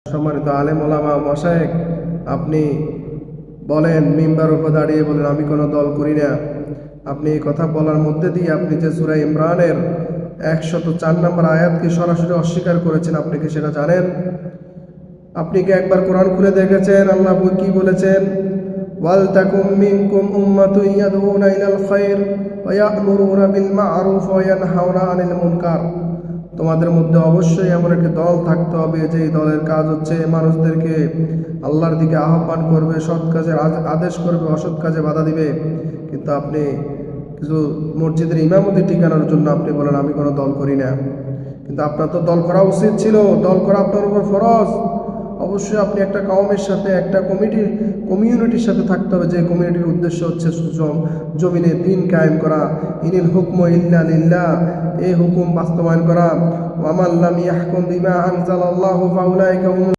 সম্মানিত আলেম ওলামা মাশায়েখ, আপনি বলেন মিম্বারের উপর দাঁড়িয়ে বলেন আমি কোনো দল করি না। আপনি এই কথা বলার মধ্যে দিয়ে আপনি যে সূরা ইমরানের 104 নম্বর আয়াতকে সরাসরি অস্বীকার করেছেন। আপনি কি সেটা জানেন? আপনি কি একবার কোরআন খুলে দেখেছেন আল্লাহ কি বলেছেন? ওয়াল তাকুম মিনকুম উম্মাতুন ইয়াদউনা ইলাল খায়র ওয়া ইয়া'মুরুনা বিল মা'রুফ ওয়া ইয়ানহাউনা আনিল মুনকার। তোমাদের মধ্যে অবশ্যই এমন একটি দল থাকতে হবে যেই দলের কাজ হচ্ছে মানুষদেরকে আল্লাহর দিকে আহ্বান করবে, সৎ কাজের আদেশ করবে, অসৎ কাজে বাধা দিবে। কিন্তু আপনি কিছু মসজিদের ইমামতি ঠিকানোর জন্য আপনি বলেন আমি কোনো দল করি না। কিন্তু আপনার তো দল করা উচিত ছিল, দল করা আপনার উপর ফরজ। অবশ্যই আপনি একটা কওমের সাথে, একটা কমিউনিটির সাথে থাকতে হবে, যে কমিউনিটির উদ্দেশ্য হচ্ছে জমিনে দ্বীন কায়েম করা, ইনিল হুকমু ইল্লা লিল্লাহ, এই হুকুম বাস্তবায়ন করা। ওয়া মান লাম ইয়াহকুম বিমা আনজালাল্লাহু ফাউলাইকা হুমুল